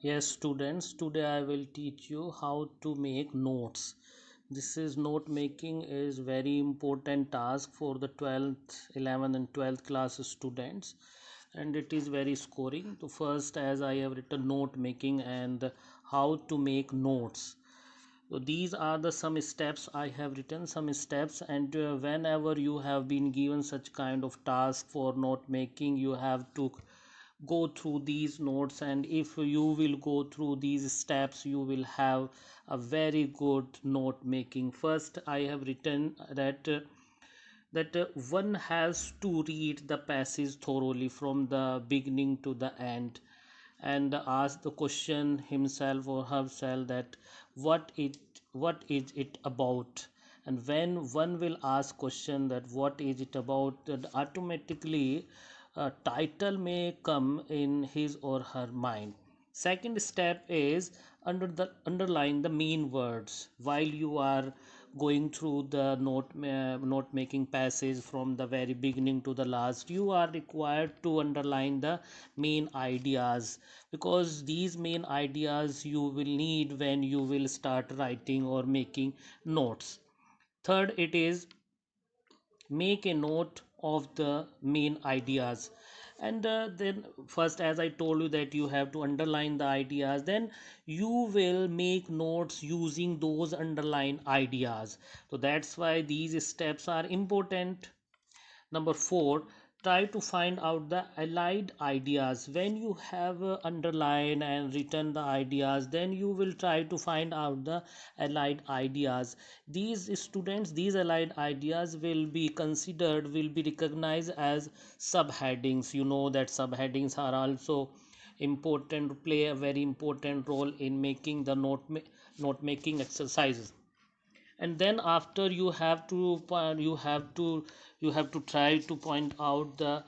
Yes, students, today I will teach you how to make notes. This is note making is very important task for the 12th, 11th and 12th class students, and it is very scoring. So first, as I have written note making and how to make notes. So these are the some steps I have written some steps, and whenever you have been given such kind of task for note making, you have to go through these notes, and if you will go through these steps, you will have a very good note making. First, I have written that one has to read the passage thoroughly from the beginning to the end, and ask the question himself or herself that what is it about. And when one will ask question that what is it about, that automatically a title may come in his or her mind. Second step is underline the main words. While you are going through the note making passage from the very beginning to the last, you are required to underline the main ideas, because these main ideas you will need when you will start writing or making notes. Third, it is make a note of the main ideas. And then first, as I told you, that you have to underline the ideas, then you will make notes using those underlined ideas. So that's why these steps are important. Number 4, try to find out the allied ideas. When you have underlined and written the ideas, then you will try to find out the allied ideas. These students, these allied ideas will be considered, will be recognized as subheadings. You know that subheadings are also important, play a very important role in making the note making exercises. And then after, you have to try to point out the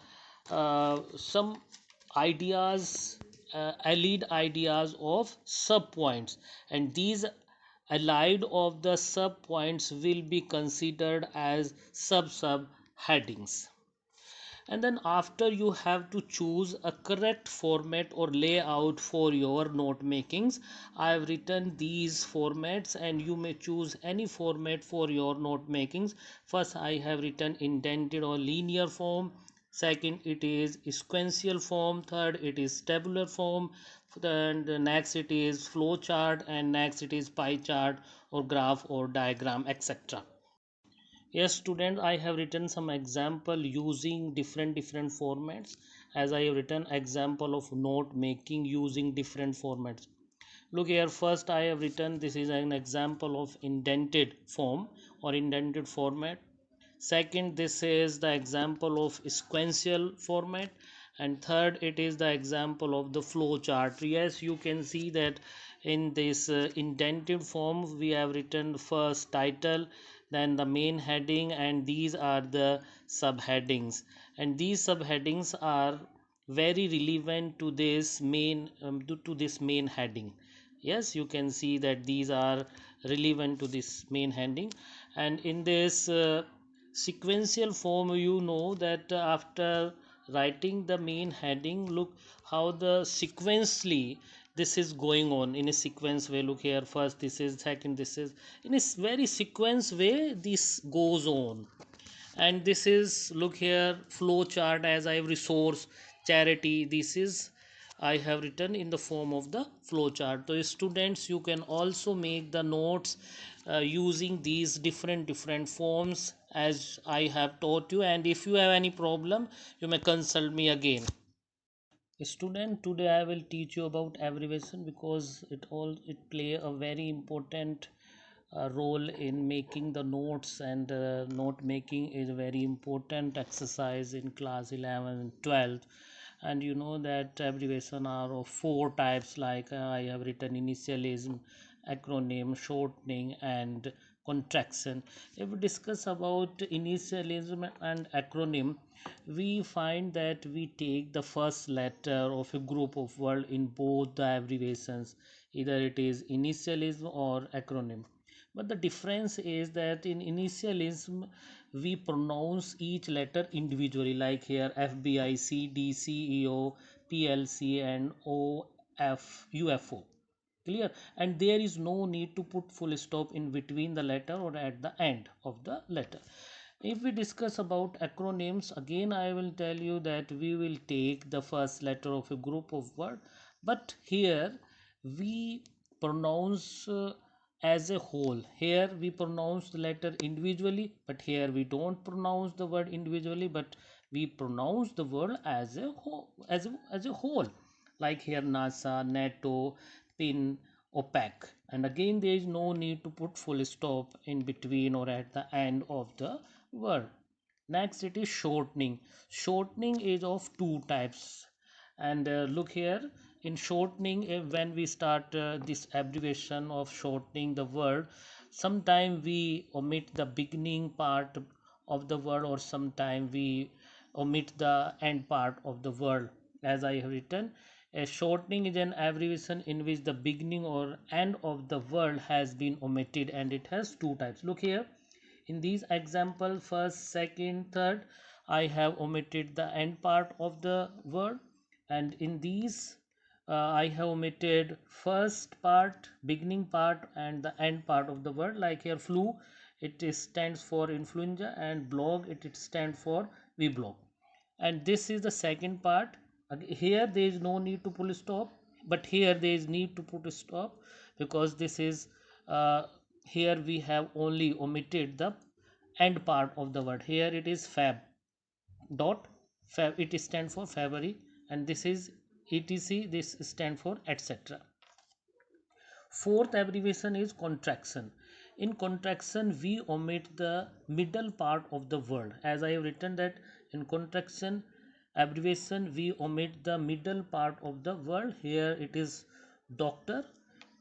some ideas, allied ideas of sub points, and these allied of the sub points will be considered as sub headings. And then after, you have to choose a correct format or layout for your note makings. I have written these formats, and you may choose any format for your note makings. First, I have written indented or linear form. Second, it is sequential form. Third, it is tabular form. Then the next, it is flow chart, and next it is pie chart or graph or diagram, etc. Yes, student, I have written some example using different formats. As I have written example of note making using different formats. Look here, first I have written, this is an example of indented form or indented format. Second, this is the example of sequential format. And third, it is the example of the flow chart. Yes, you can see that in this indented form, we have written first title, then the main heading, and these are the subheadings. And these subheadings are very relevant to this main to this main heading. Yes, you can see that these are relevant to this main heading. And in this sequential form, you know that after writing the main heading, look how the sequentially this is going on in a sequence way. Look here, first this is, second this is, in a very sequence way this goes on. And this is, look here, flow chart. As I have resource charity, this is I have written in the form of the flow chart. So students, you can also make the notes using these different forms as I have taught you. And if you have any problem, you may consult me again. Student, today I will teach you about abbreviation, because it play a very important role in making the notes. And note making is a very important exercise in class 11 and 12. And you know that abbreviation are of four types, like I have written initialism, acronym, shortening, and contraction. If we discuss about initialism and acronym, we find that we take the first letter of a group of word in both the abbreviations, either it is initialism or acronym. But the difference is that in initialism, we pronounce each letter individually, like here FBI, CD, CEO, PLC, and UFO. Clear? And there is no need to put full stop in between the letter or at the end of the letter. If we discuss about acronyms, again I will tell you that we will take the first letter of a group of word, but here we pronounce as a whole. Here we pronounce the letter individually, but here we don't pronounce the word individually, but we pronounce the word as a whole, as a whole. Like here NASA, NATO, pin, opaque. And again there is no need to put full stop in between or at the end of the word. Next it is shortening. Shortening is of two types. And look here, in shortening, when we start this abbreviation of shortening the word, sometime we omit the beginning part of the word, or sometime we omit the end part of the word. As I have written, a shortening is an abbreviation in which the beginning or end of the word has been omitted, and it has two types. Look here, in these example, first, second, third, I have omitted the end part of the word, and in these I have omitted first part, beginning part, and the end part of the word. Like here, flu, it is stands for influenza, and blog, it stands for we blog. And this is the second part. Here there is no need to pull stop, but here there is need to put a stop, because this is uh, here we have only omitted the end part of the word. Here it is fab dot fab, it stands for February, and this is etc, this stand for etc. Fourth abbreviation is contraction. In contraction, we omit the middle part of the word. As I have written that in contraction abbreviation, we omit the middle part of the word. Here it is doctor.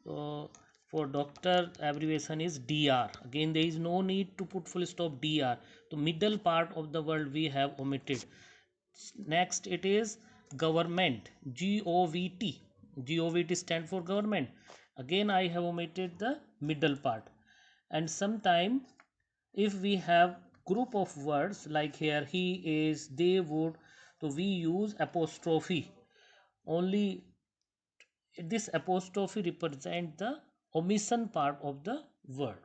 For doctor, abbreviation is DR. Again, there is no need to put full stop DR. The middle part of the word we have omitted. Next it is government, govt. Govt stand for government. Again I have omitted the middle part. And sometime if we have group of words, like here he is, they would, so we use apostrophe. Only this apostrophe represent the omission part of the word.